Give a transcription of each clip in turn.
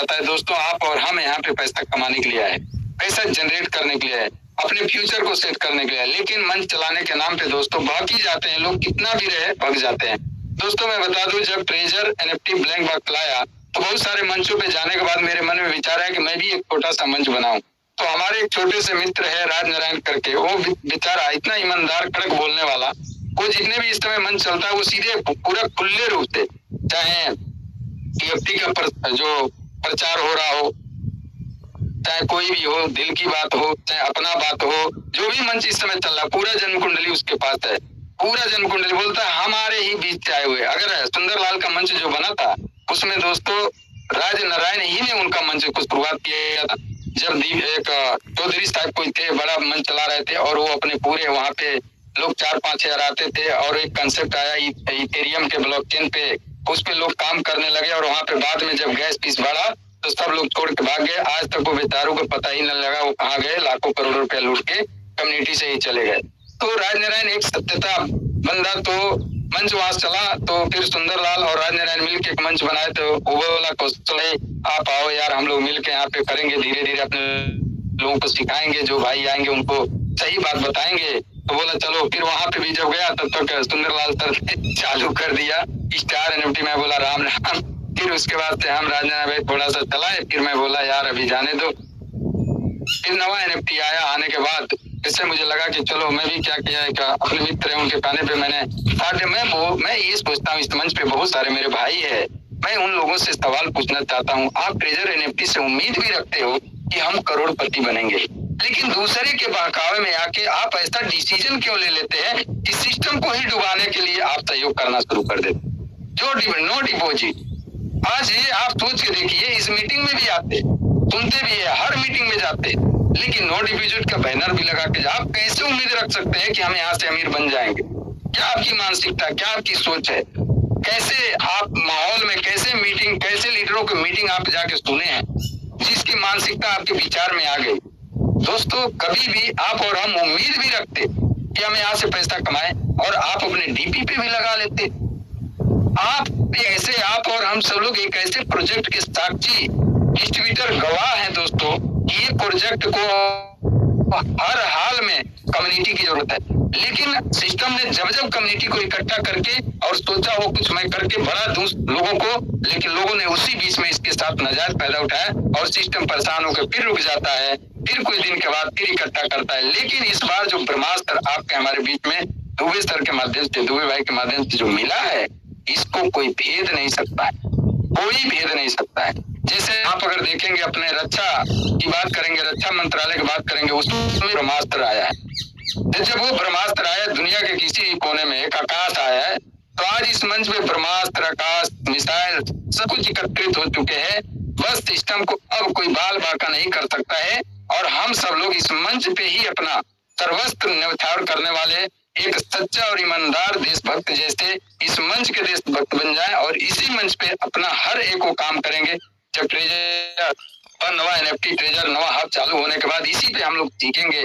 जाता है दोस्तों, आप और हम यहाँ पे पैसा कमाने के लिए आए, पैसा जनरेट करने के लिए आए, अपने फ्यूचर को सेट करने के लिए, लेकिन मंच चलाने के नाम पे दोस्तों भाग ही जाते हैं लोग, कितना भी रहे भाग जाते हैं। दोस्तों मैं बता दूं, जब ट्रेजर एनएफटी ब्लैंक बॉक्स लाया तो बहुत सारे मंचों पे जाने के बाद मेरे मन में विचार है कि मैं भी एक छोटा सा मंच बनाऊं। तो हमारे एक छोटे से मित्र है राज नारायण करके, वो बेचारा इतना ईमानदार कड़क बोलने वाला, वो जितने भी इस समय मंच चलता है वो सीधे पूरा खुले रूप से, चाहे ईएफटी का जो प्रचार हो रहा हो, चाहे कोई भी हो, दिल की बात हो, चाहे अपना बात हो, जो भी मंच इस समय चल रहा है, पूरा जन्म कुंडली उसके पास है, पूरा जन्म कुंडली बोलता है हमारे ही बीच से आए हुए। अगर सुंदरलाल का मंच जो बना था उसमें दोस्तों राज नारायण ही ने उनका मंच को शुरुआत किया था। जब एक चौधरी साहब कोई थे, बड़ा मंच चला रहे थे और वो अपने पूरे वहाँ पे लोग 4-5 हजार आते थे और एक कंसेप्ट आया इथेरियम के ब्लॉकचेन पे, उस पे लोग काम करने लगे और वहाँ पे बाद में जब गैस फीस बढ़ा तो सब लोग छोड़ के भाग गए। आज तक वो बेचारों को पता ही न लगा वो कहाँ गए, लाखों करोड़ों रुपया लूट के कम्युनिटी से ही चले गए। तो राज नारायण एक सत्यता बंदा, तो मंच वहां चला तो फिर सुंदरलाल और राज नारायण मिल के एक मंच बनाए, तो वो बोला कौशल आप आओ यार, हम लोग मिल के यहाँ पे करेंगे, धीरे धीरे अपने लोगों को सिखाएंगे, जो भाई आएंगे उनको सही बात बताएंगे। तो बोला चलो, फिर वहां पे भी जब गया तब तक सुंदरलाल सर ने चालू कर दिया स्टार एनएफटी। मैं बोला राम राम। फिर उसके बाद से हम राज नारायण भाई थोड़ा सा चलाए, फिर मैं बोला यार अभी जाने दो। फिर नवा एनएफटी आया, आने के बाद इससे मुझे लगा कि चलो मैं भी क्या किया है, अपने मित्र है उनके कहने पे मैंने मैं ये सोचता हूँ, इस मंच पे बहुत सारे मेरे भाई है, मैं उन लोगों से सवाल पूछना चाहता हूँ, आप ट्रेजर एनएफटी से उम्मीद भी रखते हो कि हम करोड़पति बनेंगे, लेकिन दूसरे के बहकावे में आके आप ऐसा डिसीजन क्यों ले लेते हैं कि सिस्टम को ही डुबाने के लिए आप सहयोग करना शुरू कर देते। जो नो डिपॉजिट, आज ये आप सोच के देखिए, इस मीटिंग में भी आते, सुनते भी है, हर मीटिंग में जाते, लेकिन नो डिपॉजिट का बैनर भी लगा के आप कैसे उम्मीद रख सकते हैं कि हम यहाँ से अमीर बन जाएंगे? क्या आपकी मानसिकता, क्या आपकी सोच है? कैसे आप माहौल में, कैसे मीटिंग, कैसे लीडरों की मीटिंग आप जाके सुने हैं जिसकी मानसिकता आपके विचार में आ गई? दोस्तों कभी भी आप और हम उम्मीद भी रखते कि हम यहाँ से पैसा कमाएं और आप अपने डीपी पे भी लगा लेते। आप ऐसे, आप और हम सब लोग एक ऐसे प्रोजेक्ट के साक्षी डिस्ट्रीब्यूटर गवाह हैं दोस्तों, ये प्रोजेक्ट को हर हाल में कम्युनिटी की जरूरत है, लेकिन सिस्टम ने जब जब कम्युनिटी को इकट्ठा करके और सोचा वो कुछ मैं करके बड़ा दूं लोगों को, लेकिन लोगों ने उसी बीच में इसके साथ नाजायज फायदा उठाया और सिस्टम परेशान होकर फिर रुक जाता है, फिर कुछ दिन के बाद फिर इकट्ठा करता है। लेकिन इस बार जो ब्रह्मास्त्र आपके हमारे बीच में दुबे सर के माध्यम से, दुबे भाई के माध्यम से जो मिला है, इसको कोई भेद नहीं सकता है, कोई भेद नहीं सकता है। जैसे आप अगर देखेंगे, अपने रक्षा की बात करेंगे, रक्षा मंत्रालय की बात करेंगे, उसमें ब्रह्मास्त्र आया है। जब वो ब्रह्मास्त्र आया, दुनिया के किसी भी कोने में एक आकाश आया है, तो आज इस मंच पे ब्रह्मास्त्र, आकाश, मिसाइल सब कुछ एकत्रित हो चुके हैं। बस सिस्टम को अब कोई बाल बाका नहीं कर सकता है और हम सब लोग इस मंच पे ही अपना सर्वस्त्र न्यौछावर करने वाले एक सच्चा और ईमानदार देशभक्त जैसे इस मंच के देशभक्त बन जाएं और इसी मंच पे अपना हर एक को काम करेंगे। जब ट्रेजर और नवा एनएफटी ट्रेजर नवा हब चालू होने के बाद इसी पे हम लोग सीखेंगे,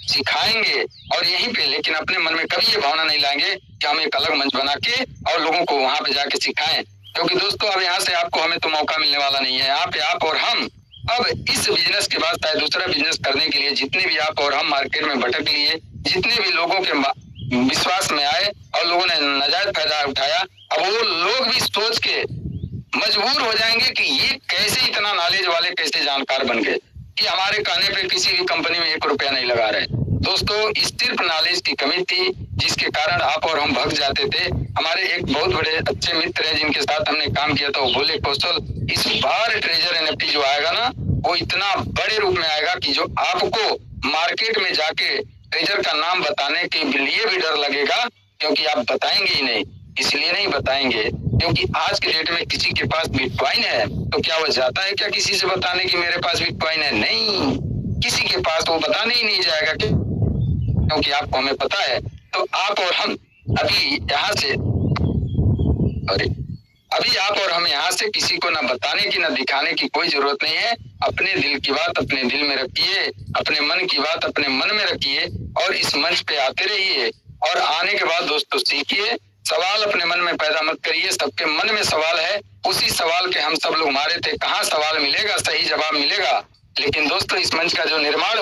सिखाएंगे और यहीं पे, लेकिन अपने मन में कभी ये भावना नहीं लाएंगे कि हम एक अलग मंच बना के और लोगों को वहां पे जाके सिखाएं, क्योंकि दोस्तों अब यहाँ से आपको हमें तो मौका मिलने वाला नहीं है। यहाँ पे आप और हम अब इस बिजनेस के बाद चाहे दूसरा बिजनेस करने के लिए जितने भी आप और हम मार्केट में भटक लिए, जितने भी लोगों के विश्वास में आए और लोगों ने नाजायज फायदा उठाया, अब वो लोग भी सोच के मजबूर हो जाएंगे कि ये कैसे इतना नॉलेज वाले कैसे जानकार बन गए कि हमारे कहने पे किसी भी कंपनी में 1 रुपया नहीं लगा रहे। दोस्तों सिर्फ नॉलेज की कमी थी जिसके कारण आप और हम भग जाते थे। हमारे एक बहुत बड़े अच्छे मित्र हैं जिनके साथ हमने काम किया था, वो बोले कौशल इस बार ट्रेजर एनएफटी जो आएगा ना, वो इतना बड़े रूप में आएगा कि जो आपको मार्केट में जाके ट्रेजर का नाम बताने के लिए भी डर लगेगा, क्योंकि आप बताएंगे ही नहीं। इसलिए नहीं बताएंगे क्योंकि आज के डेट में किसी के पास बिटकॉइन है तो क्या वो जाता है क्या किसी से बताने की मेरे पास बिटकॉइन है? नहीं, किसी के पास वो बताने ही नहीं जाएगा क्योंकि आपको हमें पता है। तो आप और हम अभी यहाँ से, अभी आप और हम यहाँ से किसी को ना बताने की ना दिखाने की कोई जरूरत नहीं है। अपने दिल की बात अपने दिल में रखिए, अपने मन की बात अपने मन में रखिए और इस मंच पे आते रहिए और आने के बाद दोस्तों सीखिए, सवाल अपने मन में पैदा मत करिए, सबके मन में सवाल है, उसी सवाल के हम सब लोग मारे थे, कहाँ सवाल मिलेगा, सही जवाब मिलेगा। लेकिन दोस्तों इस मंच का जो निर्माण